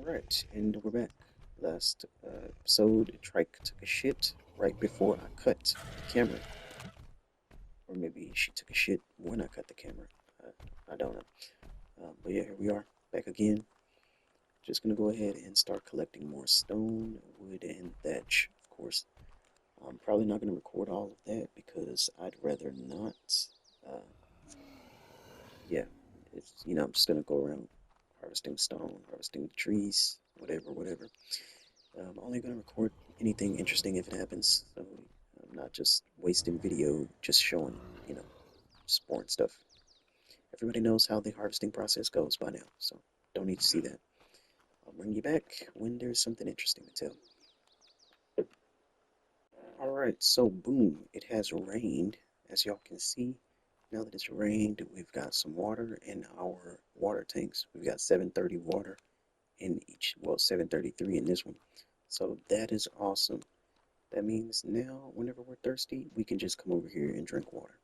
Alright, and we're back. Last episode, Trike took a shit right before I cut the camera. Or maybe she took a shit when I cut the camera. I don't know. But yeah, here we are, back again. Just gonna go ahead and start collecting more stone, wood, and thatch, of course. I'm probably not gonna record all of that because I'd rather not. Uh, yeah, I'm just gonna go around harvesting stone, harvesting trees, whatever. I'm only going to record anything interesting if it happens, so I'm not just wasting video just showing, you know, sport stuff. Everybody knows how the harvesting process goes by now, so don't need to see that. I'll bring you back when there's something interesting to tell. Alright, so boom, it has rained, as y'all can see. Now that it's rained, we've got some water in our water tanks. We've got 730 water in each, well, 733 in this one. So that is awesome. That means now, whenever we're thirsty, we can just come over here and drink water.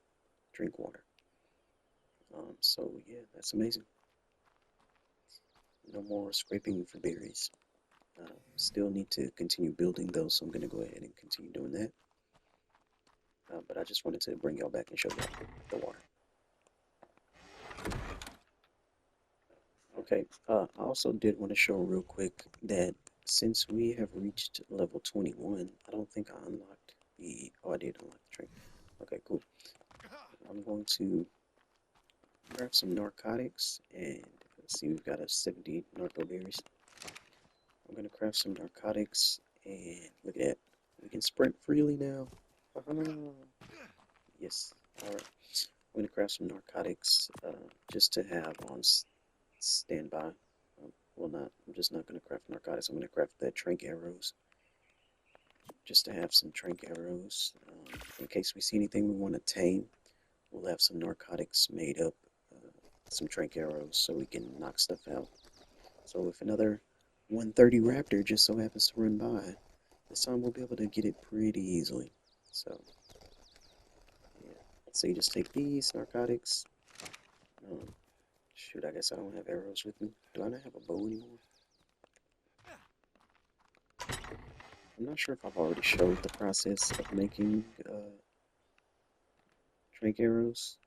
Drink water. So yeah, that's amazing. No more scraping for berries. Still need to continue building those, so I'm going to go ahead and continue doing that. But I just wanted to bring y'all back and show you the water. Okay, I also did want to show real quick that since we have reached level 21, I don't think I unlocked the, oh, I did unlock the train. Okay, cool. I'm going to grab some narcotics, and let's see, we've got a 70 narco berries. I'm gonna craft some narcotics, and look at that, we can sprint freely now. Yes, alright. I'm gonna craft some narcotics just to have on standby. Well, I'm just not gonna craft narcotics. I'm gonna craft the trank arrows just to have some trank arrows in case we see anything we want to tame. We'll have some narcotics made up, some trank arrows, so we can knock stuff out. So if another 130 raptor just so happens to run by, this time we'll be able to get it pretty easily. So yeah, so you just take these narcotics. Shoot, I guess I don't have arrows with me. Do I not have a bow anymore? I'm not sure if I've already showed the process of making trank arrows,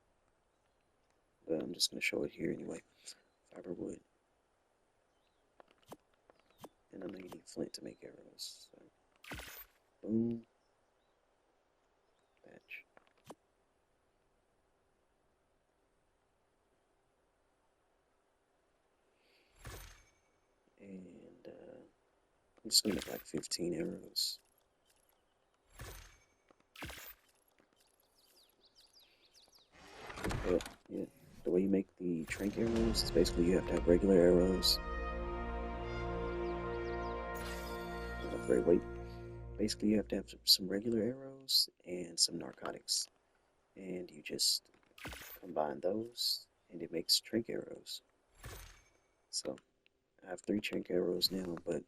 but I'm just going to show it here anyway. Fiberwood. And I know you need flint to make arrows. So. Boom. Batch. And I'm just going to make like 15 arrows. But yeah, the way you make the trank arrows is basically you have to have regular arrows. Great weight. Basically, you have to have some regular arrows and some narcotics, and you just combine those, and it makes trank arrows. So I have 3 trank arrows now, but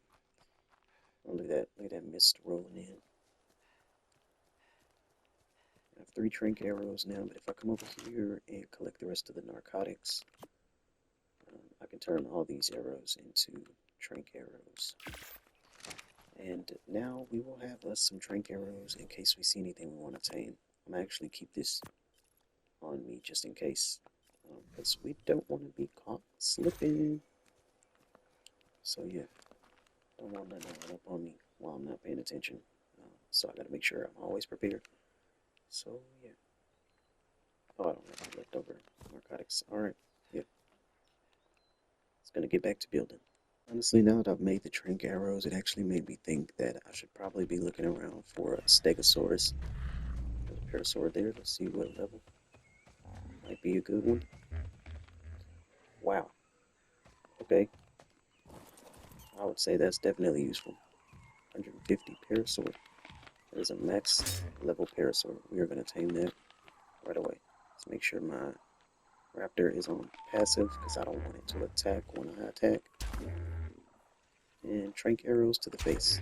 oh, look at that mist rolling in. I have 3 trank arrows now, but if I come over here and collect the rest of the narcotics, I can turn all these arrows into trank arrows. And now we will have us some trank arrows in case we see anything we want to tame. I'm going to actually keep this on me just in case, because we don't want to be caught slipping. So yeah, don't want nothing to run up on me while I'm not paying attention. So I got to make sure I'm always prepared. So yeah. Oh, I don't have any leftover narcotics. Alright, yeah. It's going to get back to building. Honestly, now that I've made the trank arrows, it actually made me think that I should probably be looking around for a stegosaurus. There's a parasaur there. Let's see what level. Might be a good one. Wow. Okay. I would say that's definitely useful. 150 Parasaur. That is a max level Parasaur. We are going to tame that right away. Let's make sure my raptor is on passive because I don't want it to attack when I attack. And trank arrows to the face.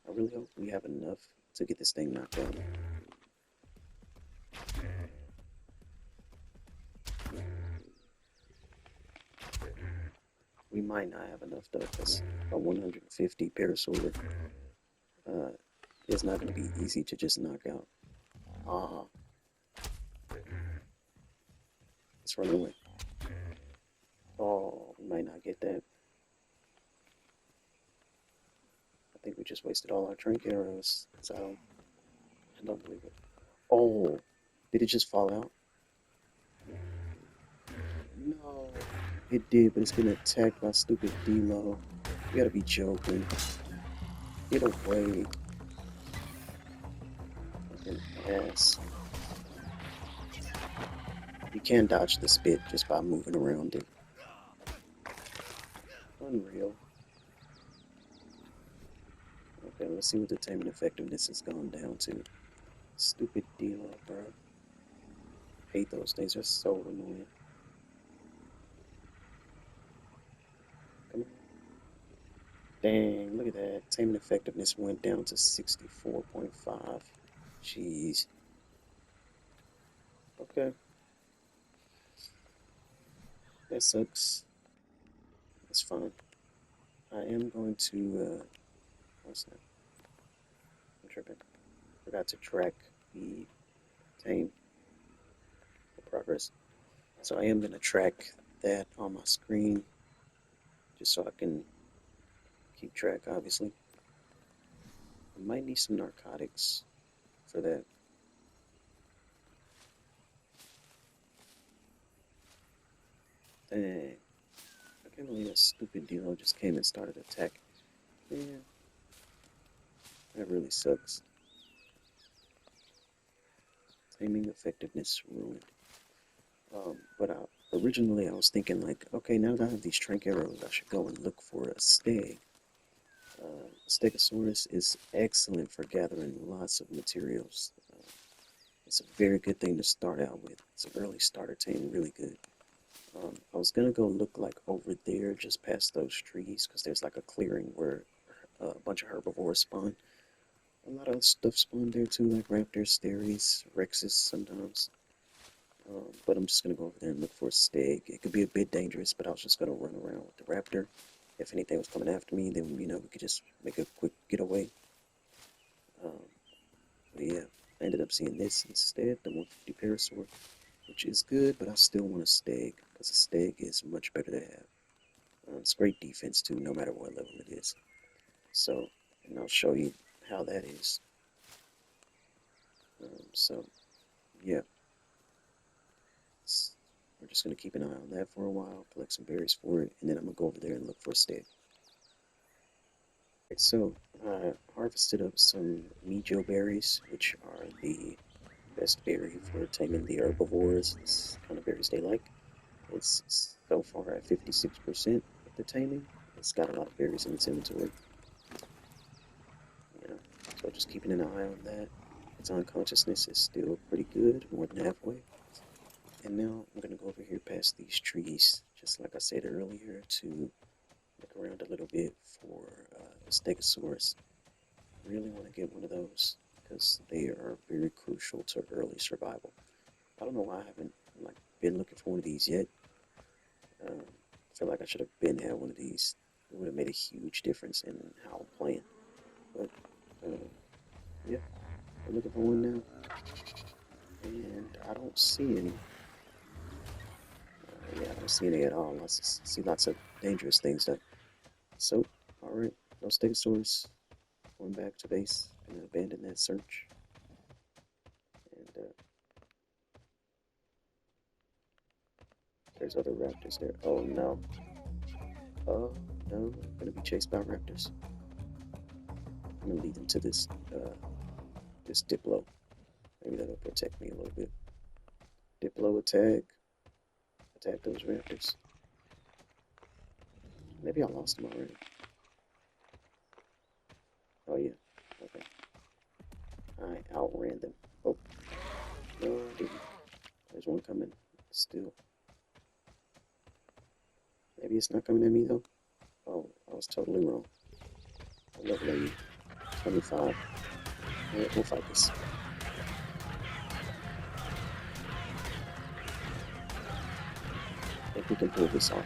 I really hope we have enough to get this thing knocked out. We might not have enough though, because a 150 Parasaur is not going to be easy to just knock out. Ah, let's run away. Oh, we might not get that. I think we just wasted all our trank arrows, so I don't believe it. Oh, did it just fall out? No, it did, but it's getting attacked by stupid D-Lo. You gotta be joking. Get away. Fucking ass. You can dodge the spit just by moving around it. Unreal. Okay, let's see what the taming effectiveness has gone down to. Stupid D-Lo, bro. Hate those things, they're so annoying. Come on. Dang, look at that. Taming effectiveness went down to 64.5. Jeez. Okay. That sucks. That's fine. I am going to, what's that? I'm tripping. Forgot to track the tame, the progress. So I am going to track that on my screen, just so I can keep track, obviously. I might need some narcotics for that. Dang. I can't believe that stupid D-Lo just came and started attacking. Man, that really sucks. Taming effectiveness ruined. But originally I was thinking like, okay, now that I have these trank arrows, I should go and look for a steg. Stegosaurus is excellent for gathering lots of materials. It's a very good thing to start out with. It's an early starter tame, really good. I was gonna go look like over there, just past those trees, because there's like a clearing where a bunch of herbivores spawn. A lot of stuff spawn there too, like raptors, steries, rexes sometimes. But I'm just gonna go over there and look for a steg. It could be a bit dangerous, but I was just gonna run around with the raptor. If anything was coming after me, then we could just make a quick getaway. But yeah, I ended up seeing this instead, the 150 Parasaur, which is good, but I still want a steg, because a steg is much better to have. It's great defense too, no matter what level it is. So, and I'll show you how that is. So, yeah. We're just going to keep an eye on that for a while, collect some berries for it, and then I'm going to go over there and look for a steg. Right, so, I harvested up some Mijo berries, which are the best berry for taming the herbivores. This kind of berries they like. It's so far at 56% of the taming. It's got a lot of berries in its inventory. Yeah, so just keeping an eye on that. Its unconsciousness is still pretty good, more than halfway. And now I'm going to go over here past these trees, just like I said earlier, to look around a little bit for a Stegosaurus. Really want to get one of those, because they are very crucial to early survival. I don't know why I haven't been looking for one of these yet. I feel like I should have been had one of these. It would have made a huge difference in how I'm playing. But yeah, I'm looking for one now, and I don't see any. Yeah, I don't see any at all. I see lots of dangerous things though. So, alright, no Stegosaurus. Going back to base. Gonna abandon that search. And there's other raptors there. Oh no. Oh no, I'm gonna be chased by raptors. I'm gonna lead them to this this Diplo. Maybe that'll protect me a little bit. Diplo attack. Attack those raptors. Maybe I lost them already. Oh yeah. Okay. I outran them. Oh. No, I didn't. There's one coming still. Maybe it's not coming at me though. Oh, I was totally wrong. I love lady. 25. Yeah, we'll fight this. I think we can pull this off.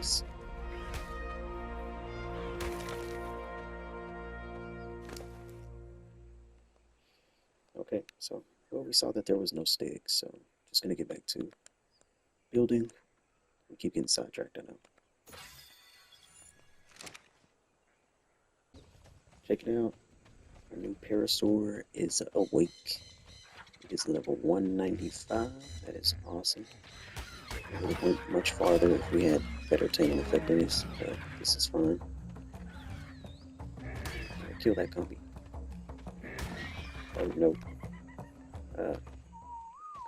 this. Okay, so well, we saw that there was no sticks, so just gonna get back to building. We keep getting sidetracked, I know. Check it out. Our new Parasaur is awake. It is level 195. That is awesome. It would have went much farther if we had better taming effectiveness, but this is fine. Kill that compy. Oh no.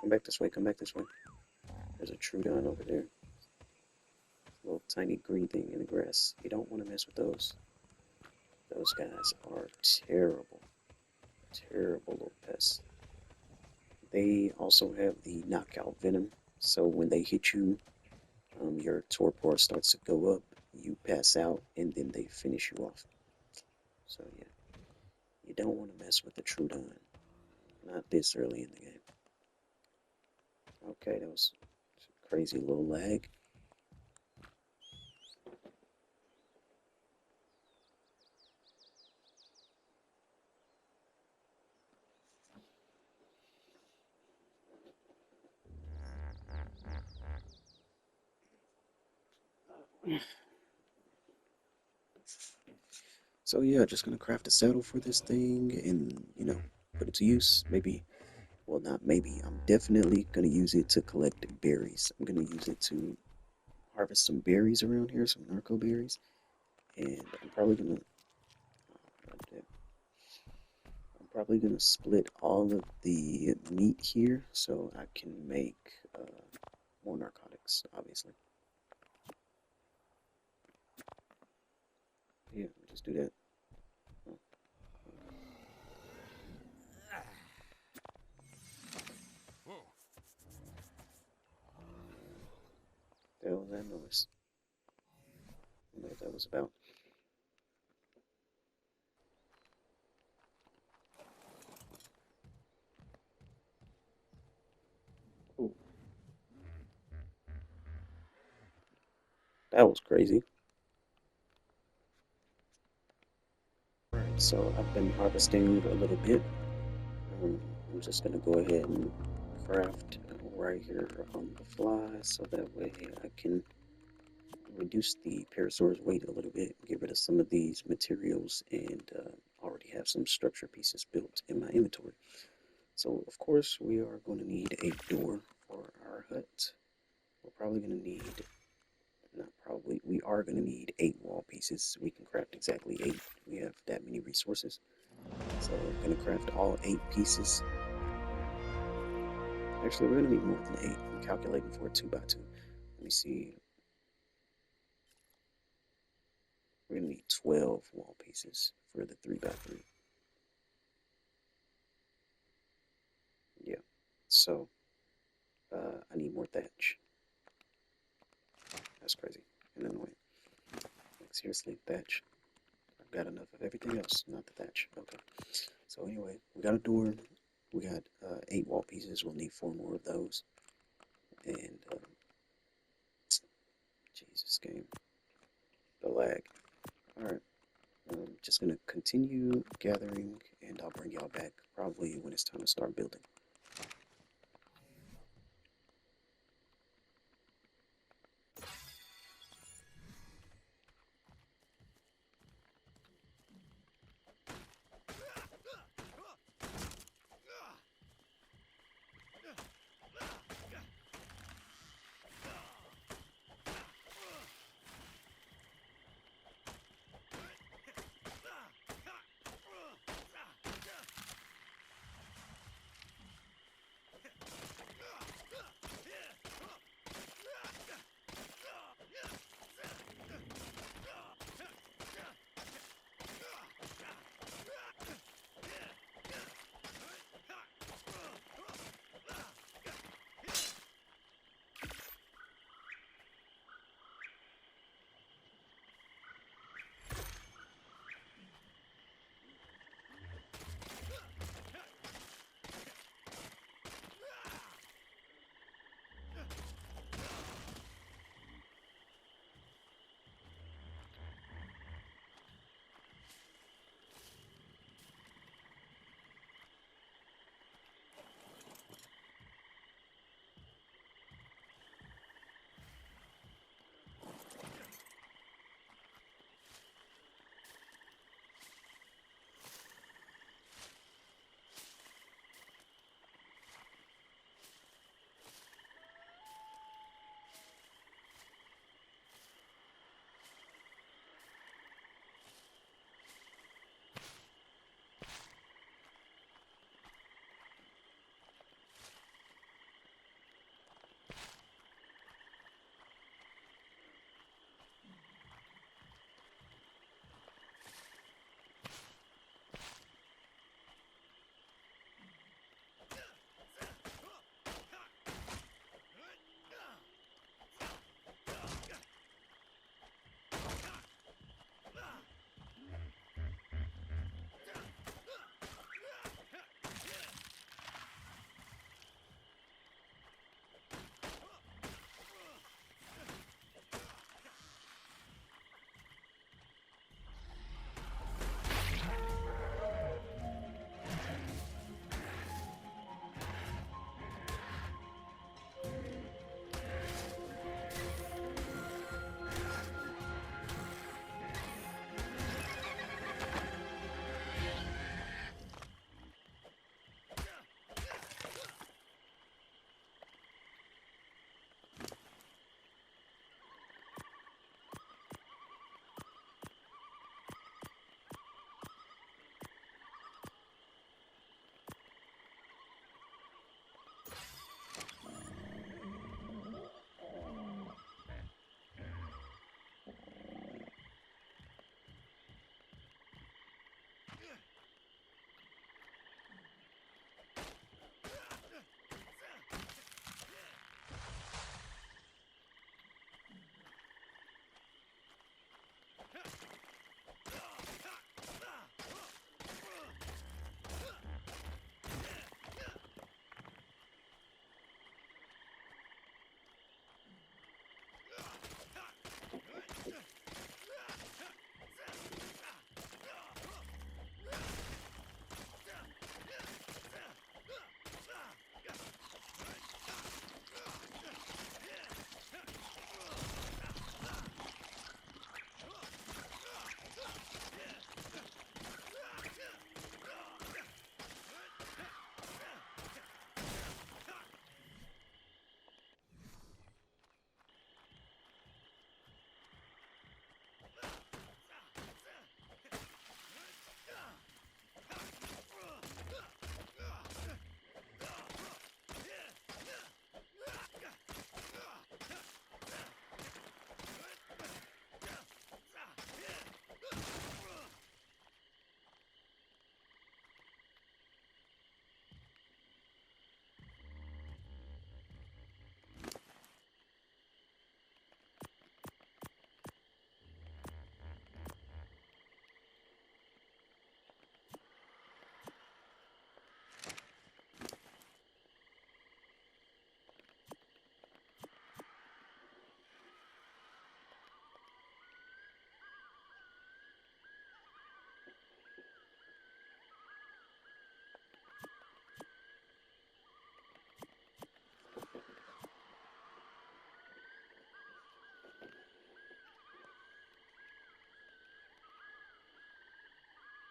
Come back this way, come back this way. There's a Troodon over there. Little tiny green thing in the grass. You don't want to mess with those. Those guys are terrible. Terrible little pests. They also have the knockout venom, so when they hit you, your torpor starts to go up, you pass out, and then they finish you off. So yeah, you don't want to mess with the Troodon. Not this early in the game. Okay, that was a crazy little lag. So yeah, just gonna craft a saddle for this thing and, you know, put it to use. Maybe, well not maybe, I'm definitely gonna use it to collect berries. I'm gonna use it to harvest some berries around here, some narco berries. And I'm probably gonna split all of the meat here so I can make more narcotics, obviously. Yeah, just do that. Oh, the hell was that noise? I don't know what that was about. Ooh, that was crazy. Alright, so I've been harvesting a little bit. I'm just gonna go ahead and craft right here on the fly so that way I can reduce the Parasaur's weight a little bit, get rid of some of these materials, and already have some structure pieces built in my inventory. So of course we are going to need a door for our hut. We're probably going to need, not probably, we are going to need 8 wall pieces. We can craft exactly 8. We have that many resources. So we're going to craft all 8 pieces. Actually, we're going to need more than 8. I'm calculating for a 2x2. Let me see. We're going to need 12 wall pieces for the 3x3. Yeah. So, I need more thatch. That's crazy and annoying. Like, seriously, thatch. I've got enough of everything else, not the thatch. Okay. So anyway, we got a door. We got 8 wall pieces. We'll need 4 more of those. And, Jesus, game. The lag. Alright. Just gonna continue gathering, and I'll bring y'all back probably when it's time to start building.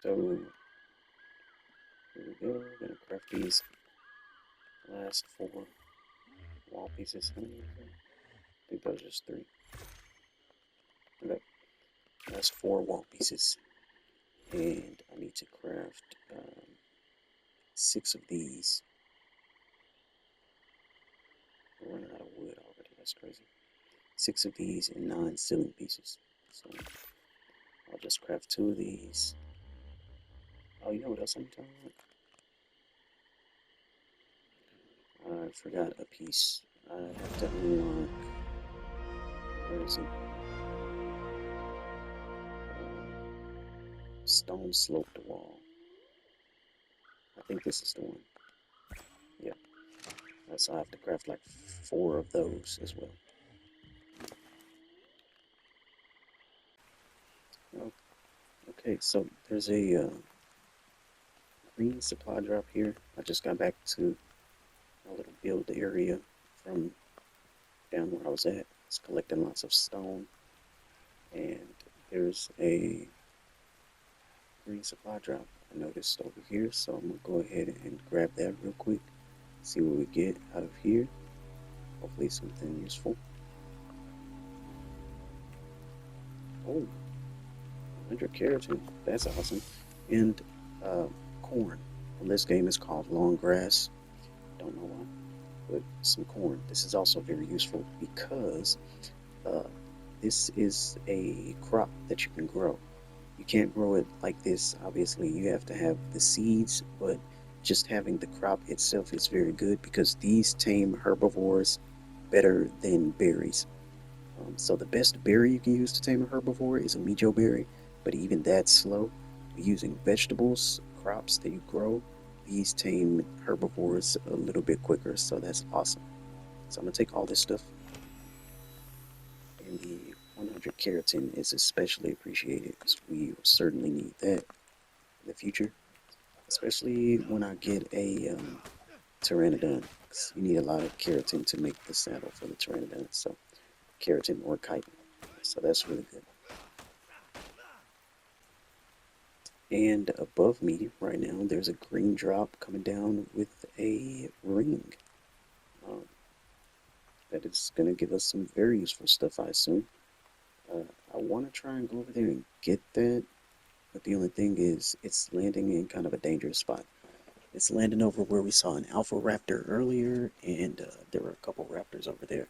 So here we go. Gonna craft these last 4 wall pieces. How many is that? I think that was just 3. Okay. Last 4 wall pieces. And I need to craft 6 of these. We're running out of wood already. That's crazy. 6 of these and 9 ceiling pieces. So I'll just craft 2 of these. Oh, you know what else I'm talking about? I forgot a piece. I have to unlock. Where is it? Stone sloped wall. I think this is the one. Yeah. So I have to craft like 4 of those as well. Oh, okay, so there's a green supply drop here. I just got back to my little build area from down where I was at. It's collecting lots of stone. And there's a green supply drop I noticed over here. So I'm going to go ahead and grab that real quick. See what we get out of here. Hopefully something useful. Oh, 100 keratin. That's awesome. And corn. Well, this game is called long grass. Don't know why. But some corn. This is also very useful because this is a crop that you can grow. You can't grow it like this, obviously. You have to have the seeds, but just having the crop itself is very good because these tame herbivores better than berries. So the best berry you can use to tame a herbivore is a mijo berry, but even that's slow. Using vegetables, crops that you grow, these tame herbivores a little bit quicker, so that's awesome. So I'm gonna take all this stuff, and the 100 keratin is especially appreciated because we certainly need that in the future, especially when I get a pteranodon. 'Cause you need a lot of keratin to make the saddle for the pteranodon, so keratin or chitin. So that's really good. And above me right now, there's a green drop coming down with a ring. Um, that is going to give us some very useful stuff, I assume. I want to try and go over there and get that, but the only thing is it's landing in kind of a dangerous spot. It's landing over where we saw an alpha raptor earlier, and there were a couple raptors over there,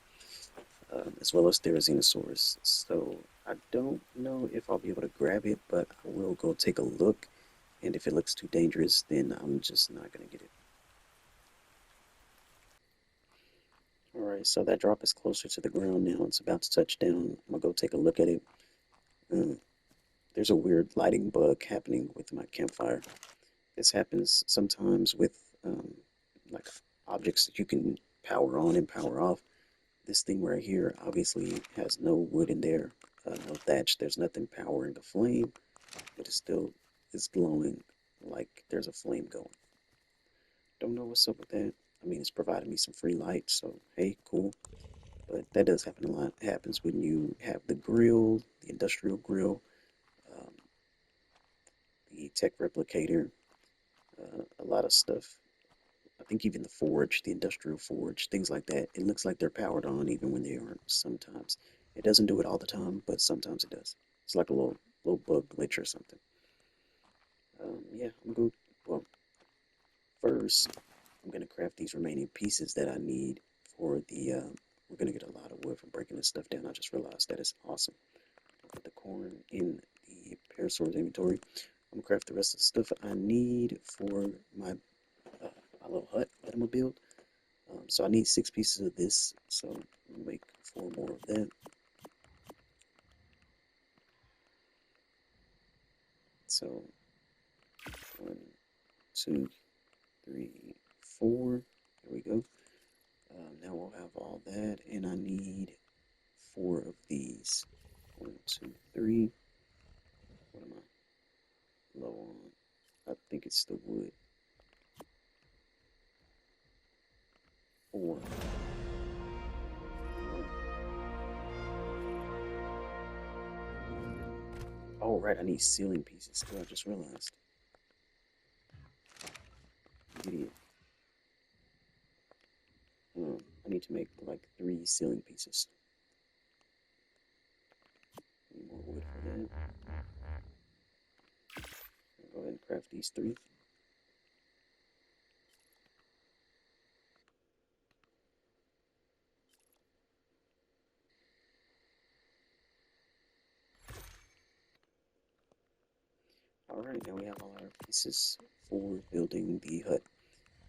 as well as Therizinosaurus. So I don't know if I'll be able to grab it, but I will go take a look. And if it looks too dangerous, then I'm just not going to get it. Alright, so that drop is closer to the ground now. It's about to touch down. I'm going to go take a look at it. There's a weird lighting bug happening with my campfire. This happens sometimes with like objects that you can power on and power off. This thing right here obviously has no wood in there, no thatch. There's nothing powering the flame, but it still is glowing like there's a flame going. Don't know what's up with that. I mean, it's providing me some free light, so hey, cool. But that does happen a lot. It happens when you have the grill, the industrial grill, um, the tech replicator, a lot of stuff. I think even the forge, the industrial forge, things like that. It looks like they're powered on even when they aren't sometimes. It doesn't do it all the time, but sometimes it does. It's like a little bug glitch or something. Yeah, I'm good. Well, first, I'm going to craft these remaining pieces that I need for the, we're going to get a lot of wood from breaking this stuff down. I just realized that is awesome. I'll put the corn in the Parasaur's inventory. I'm going to craft the rest of the stuff I need for my, my little hut that I'm going to build. So I need 6 pieces of this, so I'll make 4 more of that. So 1, 2, 3, 4. There we go. Now we'll have all that, and I need 4 of these. 1, 2, 3. What am I low on? I think it's the wood. 4. Oh, right, I need ceiling pieces too, I just realized. idiot. I need to make like 3 ceiling pieces. Need more wood for that. I'll go ahead and craft these 3. Alright, now we have all our pieces for building the hut.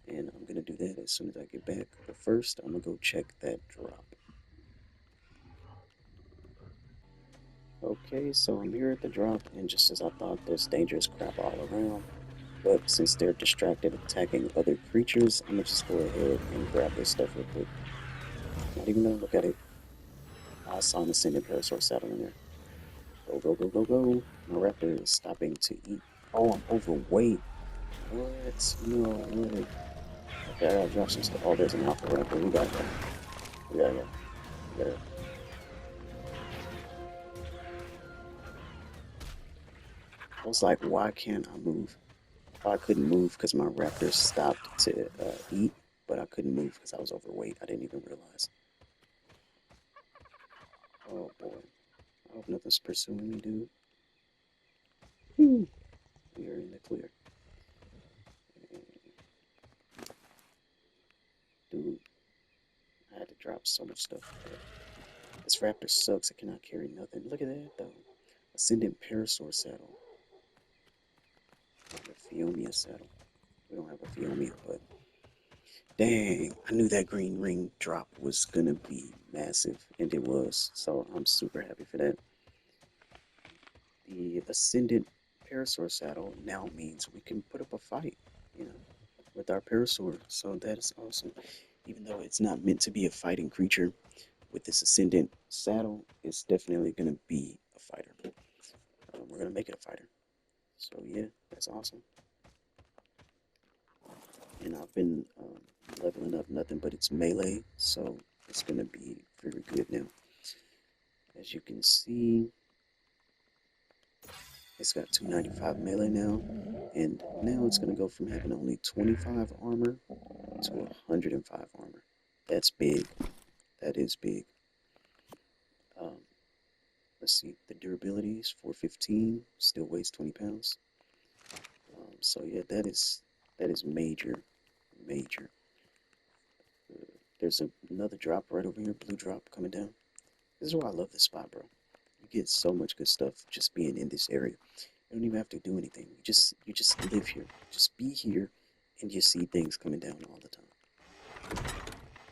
And I'm going to do that as soon as I get back. But first, I'm going to go check that drop. Okay, so I'm here at the drop, and just as I thought, there's dangerous crap all around. But since they're distracted attacking other creatures, I'm going to just go ahead and grab this stuff real quick. Not even going to look at it. I saw an ascended Parasaur saddle in there. Go, go, go, go, go. My raptor is stopping to eat. Oh, I'm overweight. What? No way. Okay, I gotta drop some stuff. Oh, there's an alpha raptor. We gotta go. We gotta go. We gotta go. I was like, why can't I move? Oh, I couldn't move because my raptor stopped to eat, but I couldn't move because I was overweight. I didn't even realize. Oh boy. I hope nothing's pursuing me, dude. Whew. We are in the clear. Dude, I had to drop so much stuff. This raptor sucks. It cannot carry nothing. Look at that, though. Ascendant Parasaur saddle. A Phiomia saddle. We don't have a Phiomia, but dang, I knew that green ring drop was gonna be massive, and it was. So I'm super happy for that. The Ascendant Parasaur saddle now means we can put up a fight, you know, with our Parasaur. So that is awesome. Even though it's not meant to be a fighting creature, with this Ascendant saddle, it's definitely going to be a fighter. We're going to make it a fighter. So yeah, that's awesome. And I've been leveling up nothing but its melee, so it's going to be very good now. As you can see, it's got 295 melee now, and now it's going to go from having only 25 armor to 105 armor. That's big. That is big. Let's see, the durability is 415, still weighs 20 pounds. So yeah, that is major, major. There's another drop right over here, blue drop coming down. This is why I love this spot, bro. You get so much good stuff just being in this area. You don't even have to do anything. You just live here. Just be here, and you see things coming down all the time.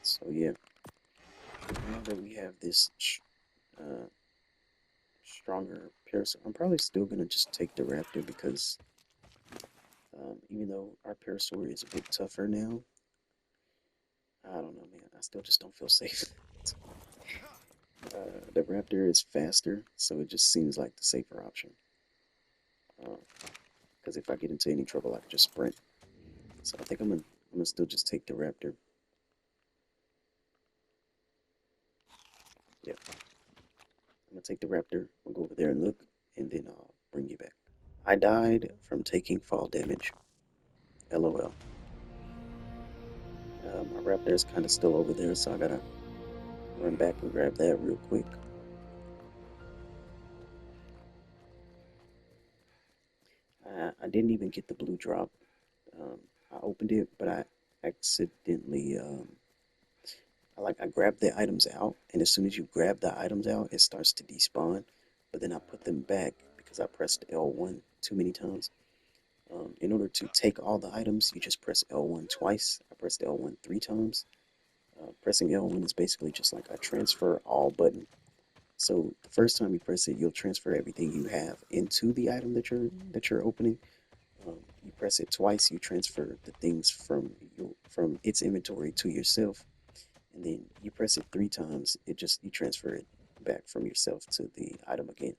So yeah, now that we have this stronger Parasaur, I'm probably still gonna just take the Raptor because even though our Parasaur is a bit tougher now, I don't know, man. I still just don't feel safe. The Raptor is faster, so it just seems like the safer option. Because if I get into any trouble, I can just sprint. So I think I'm gonna still just take the Raptor. Yeah, I'm gonna take the Raptor. I'll go over there and look, and then I'll bring you back. I died from taking fall damage. LOL. My Raptor is kind of still over there, so I gotta run back and grab that real quick. I didn't even get the blue drop. I opened it, but I accidentally I grabbed the items out, and as soon as you grab the items out, it starts to despawn. But then I put them back because I pressed L1 too many times. In order to take all the items, you just press L1 twice. I pressed L1 3 times. Pressing L1 is basically just like a transfer all button. So the first time you press it, you'll transfer everything you have into the item that you're opening. You press it twice, you transfer the things from its inventory to yourself, and then you press it 3 times. You transfer it back from yourself to the item again.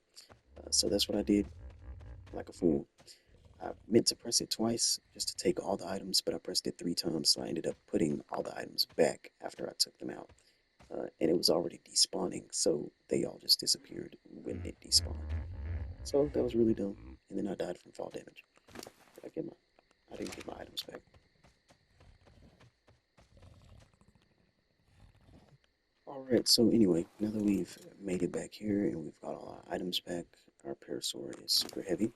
So that's what I did, like a fool. I meant to press it twice just to take all the items, but I pressed it 3 times, so I ended up putting all the items back after I took them out. And it was already despawning, so they all just disappeared when it despawned. So that was really dumb. And then I died from fall damage. I didn't get my items back. Alright, so anyway, now that we've made it back here and we've got all our items back, our Parasaur is super heavy.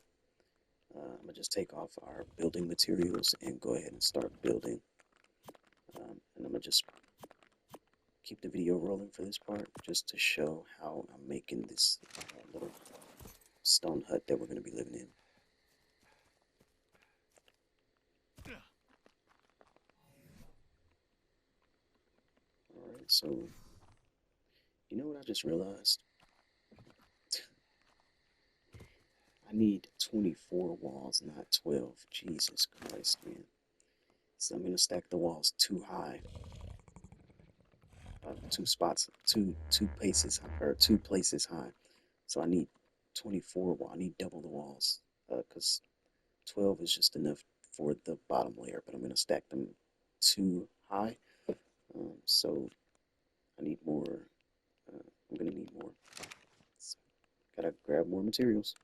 I'm gonna just take off our building materials and go ahead and start building. And I'm gonna just keep the video rolling for this part just to show how I'm making this little stone hut that we're gonna be living in. Alright, so you know what I just realized? I need 24 walls, not 12. Jesus Christ, man. So I'm gonna stack the walls too high. Two spots, two places, or 2 places high. So I need 24 wall. I need double the walls, because 12 is just enough for the bottom layer. But I'm gonna stack them too high. So I need more. I'm gonna need more. So gotta grab more materials.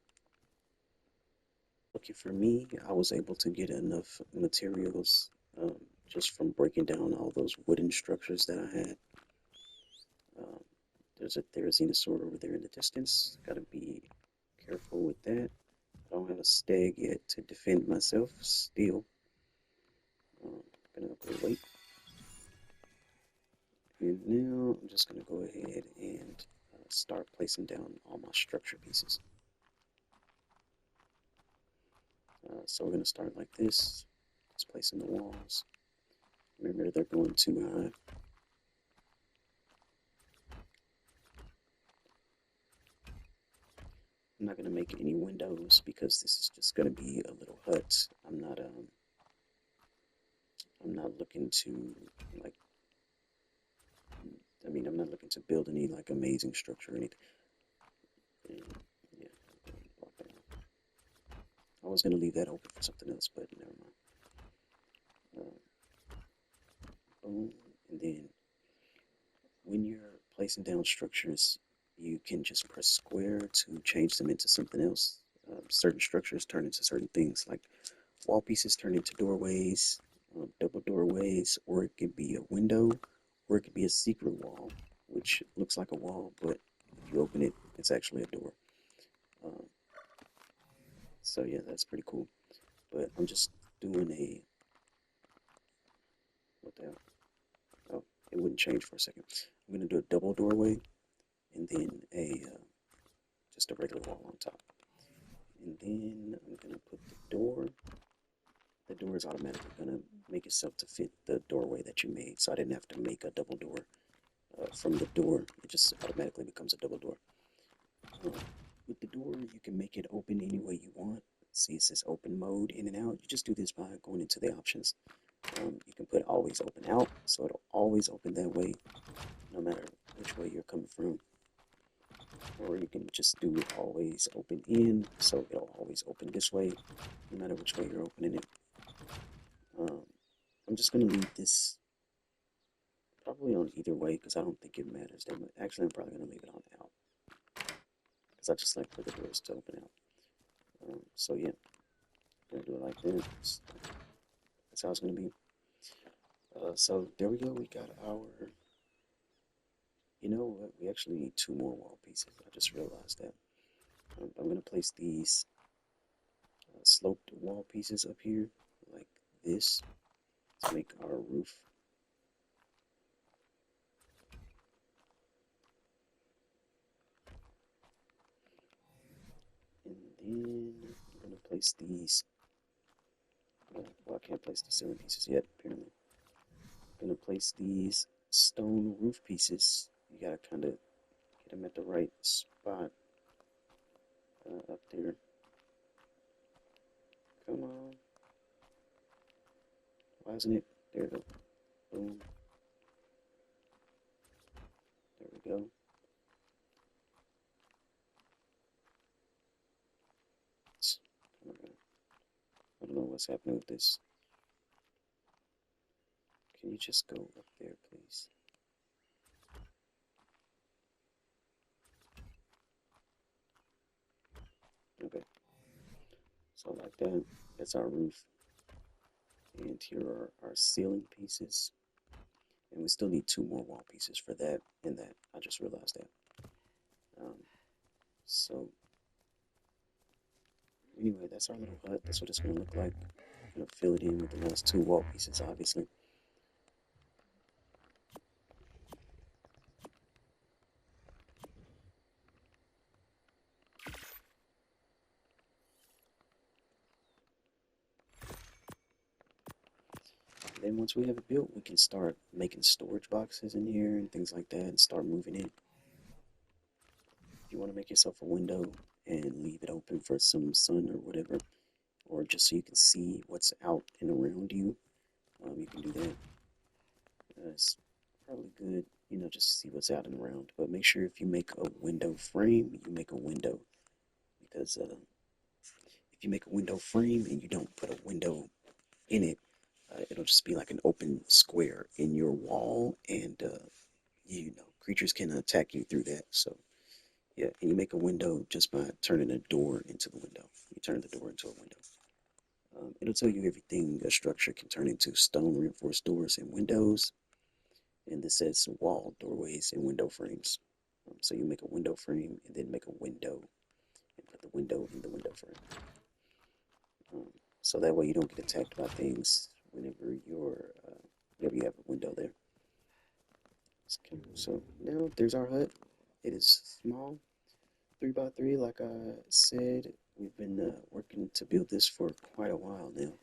Lucky for me, I was able to get enough materials just from breaking down all those wooden structures that I had. There's a Therizinosaur over there in the distance. Gotta be careful with that. I don't have a stag yet to defend myself still. Gonna go wait. And now I'm just gonna go ahead and start placing down all my structure pieces. So we're gonna start like this. Just placing the walls. Remember, they're going too high. I'm not gonna make any windows because this is just gonna be a little hut. I'm not looking to like. I'm not looking to build any like amazing structure or anything. And, yeah, I was gonna leave that open for something else, but never mind. Boom, and then when you're placing down structures, you can just press square to change them into something else. Certain structures turn into certain things, like wall pieces turn into doorways, double doorways, or it could be a window, or it could be a secret wall, which looks like a wall, but if you open it, it's actually a door. Um, so yeah, that's pretty cool. But I'm just doing a, what the hell? Oh, it wouldn't change for a second. I'm gonna do a double doorway and then a just a regular wall on top. And then I'm gonna put the door. The door is automatically gonna make itself to fit the doorway that you made. So I didn't have to make a double door from the door. It just automatically becomes a double door. With the door, you can make it open any way you want. See, it says open mode in and out. You just do this by going into the options. You can put always open out, so it'll always open that way, no matter which way you're coming from. Or you can just do always open in, so it'll always open this way, no matter which way you're opening it. I'm just going to leave this probably on either way, because I don't think it matters that much. Actually, I'm probably going to leave it on out, because I just like for the doors to open out. So yeah, I'm going to do it like that. That's how it's going to be. So there we go. We got our, you know what? We actually need 2 more wall pieces. I just realized that. I'm going to place these sloped wall pieces up here like this to make our roof. And then I'm going to place these, well, I can't place the ceiling pieces yet, apparently. I'm going to place these stone roof pieces. You got to kind of get them at the right spot up there. Come on. Why isn't it? There we go. Boom. There we go. I don't know what's happening with this. Can you just go up there, please? Okay. So like that, that's our roof. And here are our ceiling pieces. And we still need 2 more wall pieces for that and that. I just realized that. Um, so anyway, that's our little hut. That's what it's going to look like. I'm going to fill it in with the last 2 wall pieces, obviously. And then once we have it built, we can start making storage boxes in here and things like that and start moving in. If you want to make yourself a window and leave it open for some sun or whatever, or just so you can see what's out and around you, you can do that. It's probably good, just to see what's out and around. But make sure if you make a window frame, you make a window. Because if you make a window frame and you don't put a window in it, it'll just be like an open square in your wall, and creatures can attack you through that. So yeah, and you make a window just by turning a door into the window. You turn the door into a window. It'll tell you everything a structure can turn into: stone reinforced doors and windows. And this says wall, doorways, and window frames. So you make a window frame and then make a window and put the window in the window frame. So that way you don't get attacked by things whenever you have a window there. Okay, so now there's our hut. It is small, 3x3, like I said. We've been working to build this for quite a while now.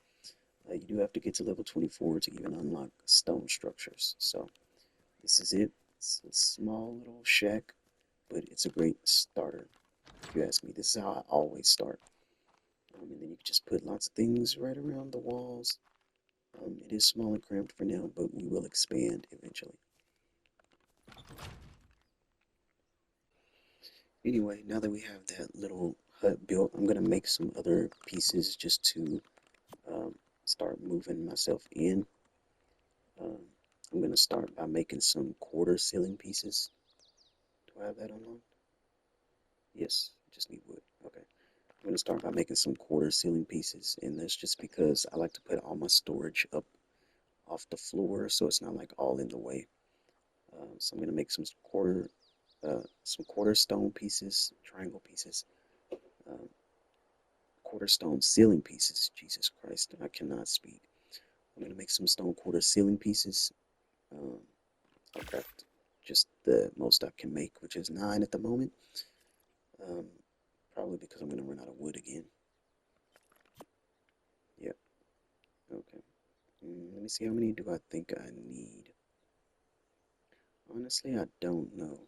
You do have to get to level 24 to even unlock stone structures. So this is it. It's a small little shack, but it's a great starter. If you ask me, this is how I always start. And then you can just put lots of things right around the walls. It is small and cramped for now, but we will expand eventually. Anyway, now that we have that little hut built, I'm going to make some other pieces just to start moving myself in. Um, I'm going to start by making some quarter ceiling pieces. Do I have that unlocked? Yes, just need wood. Okay. I'm going to start by making some quarter ceiling pieces, and that's just because I like to put all my storage up off the floor so it's not like all in the way. So I'm going to make some quarter stone pieces, triangle pieces, um, quarter stone ceiling pieces. Jesus Christ, I cannot speak. I'm going to make some stone quarter ceiling pieces. I'll craft just the most I can make, which is 9 at the moment. Um, Probably because I'm going to run out of wood again. Yep. Okay. Let me see, how many do I think I need? Honestly, I don't know.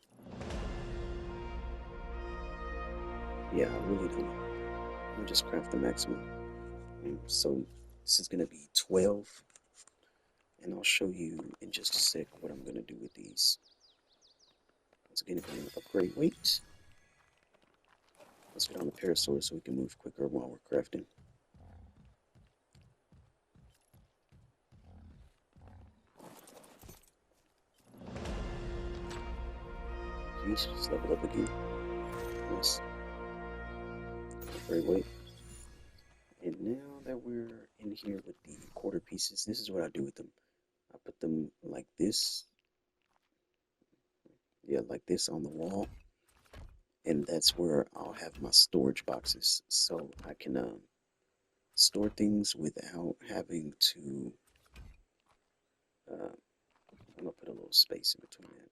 Yeah, I really don't know. I'm gonna just craft the maximum. So this is gonna be 12, and I'll show you in just a sec what I'm gonna do with these. Once again, if I'm gonna upgrade weight, let's get on the Parasaur so we can move quicker while we're crafting. Jeez, just leveled up again. Nice. Upgrade weight. And now that we're in here with the quarter pieces, this is what I do with them. I put them like this. Yeah, like this on the wall. And that's where I'll have my storage boxes. So I can store things without having to I'm gonna put a little space in between that.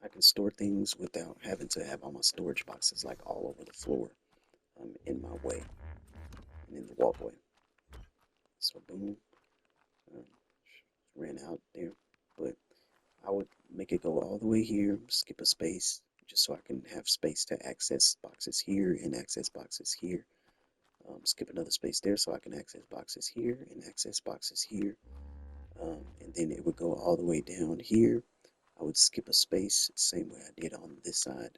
I can store things without having to have all my storage boxes like all over the floor, in my way and in the walkway. So boom, um, ran out there, but I would make it go all the way here, skip a space, just so I can have space to access boxes here and access boxes here. Skip another space there so I can access boxes here and access boxes here. And then it would go all the way down here. I would skip a space, same way I did on this side,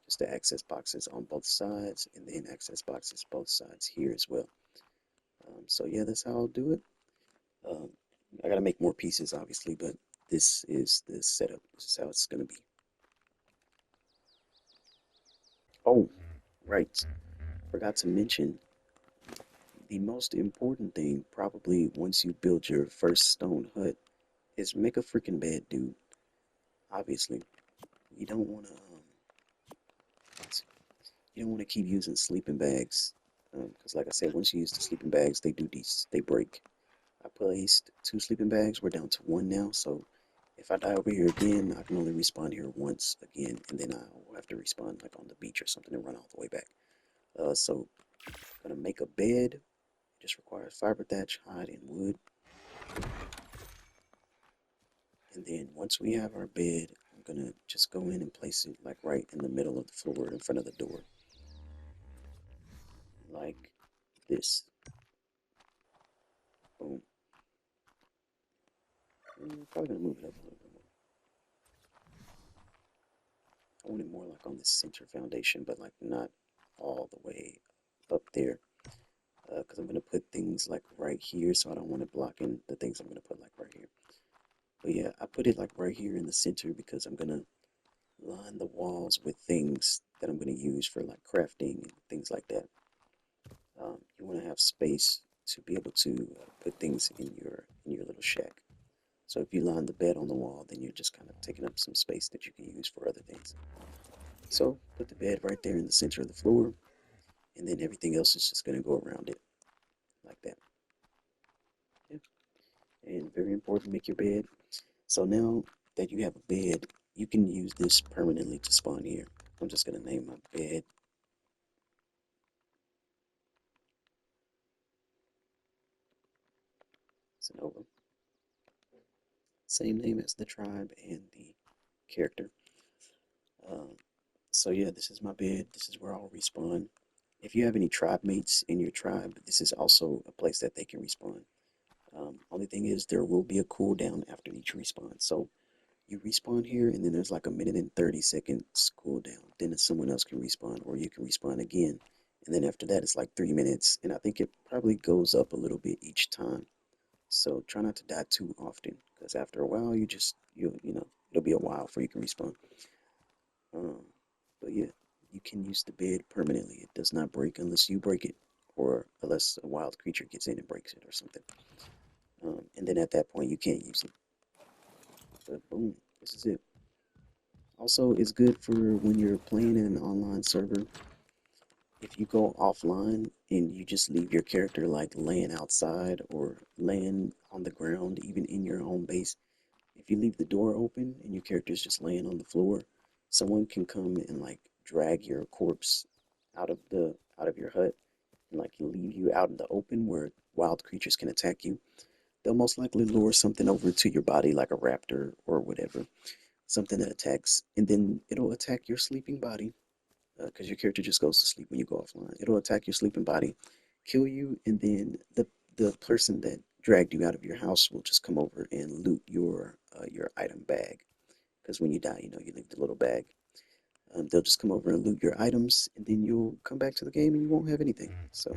just to access boxes on both sides, and then access boxes both sides here as well. So yeah, that's how I'll do it. Um, I gotta make more pieces, obviously, but this is the setup. This is how it's gonna be. Oh, right. Forgot to mention the most important thing, probably once you build your first stone hut, is make a freaking bed, dude. Obviously, you don't want to you don't want to keep using sleeping bags, because like I said, once you use the sleeping bags, they break. I placed 2 sleeping bags. We're down to 1 now, so if I die over here again, I can only respawn here once again, and then I'll have to respawn like on the beach or something and run all the way back. So I'm gonna make a bed. It just requires fiber thatch, hide, and wood. And then once we have our bed, I'm gonna just go in and place it like right in the middle of the floor in front of the door, like this. Boom. Probably gonna move it up a little bit more. I want it more like on the center foundation, but like not all the way up there. Because I'm gonna put things like right here, so I don't want it blocking the things I'm gonna put like right here. But yeah, I put it like right here in the center because I'm gonna line the walls with things that I'm gonna use for like crafting and things like that. You want to have space to be able to put things in your little shack. So if you line the bed on the wall, then you're just kind of taking up some space that you can use for other things. So put the bed right there in the center of the floor, and then everything else is just going to go around it like that. Yeah. And very important, make your bed. So now that you have a bed, you can use this permanently to spawn here. I'm just going to name my bed Sonova. Same name as the tribe and the character. Um, so yeah, this is my bed. This is where I'll respawn. If you have any tribe mates in your tribe, this is also a place that they can respawn. Only thing is there will be a cooldown after each respawn. So you respawn here, and then there's like a minute and 30 seconds cooldown. Then someone else can respawn, or you can respawn again. And then after that, it's like 3 minutes. And I think it probably goes up a little bit each time. So try not to die too often, because after a while, you know, it'll be a while before you can respawn. Um, but yeah, you can use the bed permanently. It does not break unless you break it, or unless a wild creature gets in and breaks it or something. And then at that point, you can't use it. But boom, this is it. Also, it's good for when you're playing in an online server. If you go offline and you just leave your character like laying outside or laying on the ground, even in your own base, if you leave the door open and your character's just laying on the floor, someone can come and like drag your corpse out of your hut and like leave you out in the open where wild creatures can attack you. They'll most likely lure something over to your body like a raptor or whatever, something that attacks, and then it'll attack your sleeping body because your character just goes to sleep when you go offline. It'll attack your sleeping body, kill you, and then the person that dragged you out of your house will just come over and loot your item bag. Because when you die, you know you leave the little bag. They'll just come over and loot your items, and then you'll come back to the game and you won't have anything. So,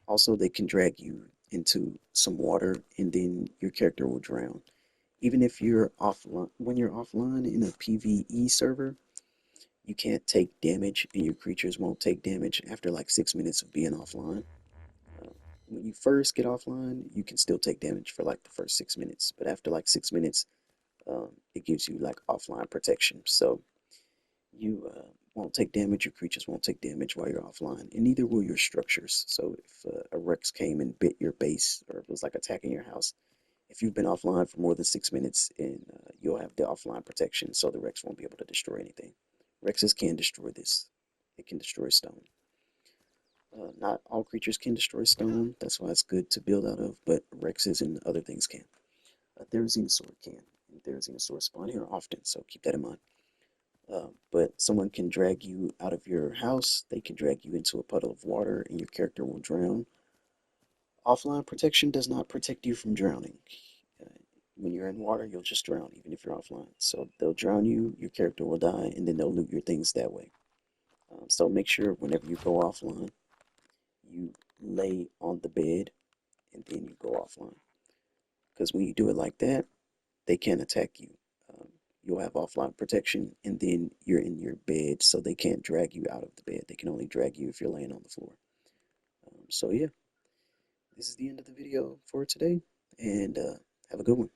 also they can drag you into some water, and then your character will drown. Even if you're offline, when you're offline in a PVE server, you can't take damage, and your creatures won't take damage after like 6 minutes of being offline. Uh, when you first get offline, you can still take damage for like the first 6 minutes, but after like 6 minutes, it gives you like offline protection. So you won't take damage, your creatures won't take damage while you're offline, and neither will your structures. So if a Rex came and bit your base, or if it was like attacking your house, if you've been offline for more than 6 minutes, and you'll have the offline protection, so the Rex won't be able to destroy anything. Rexes can destroy this. It can destroy stone. Not all creatures can destroy stone. That's why it's good to build out of, but Rexes and other things can. A Therizinosaur can. And Therizinosaurs spawn here often, so keep that in mind. But someone can drag you out of your house. They can drag you into a puddle of water, and your character will drown. Offline protection does not protect you from drowning. Uh, when you're in water, you'll just drown, even if you're offline. So they'll drown you, your character will die, and then they'll loot your things that way. So make sure whenever you go offline, you lay on the bed and then you go offline. Because when you do it like that, they can't attack you. Um, you'll have offline protection, and then you're in your bed, so they can't drag you out of the bed. They can only drag you if you're laying on the floor. So yeah, this is the end of the video for today, and have a good one.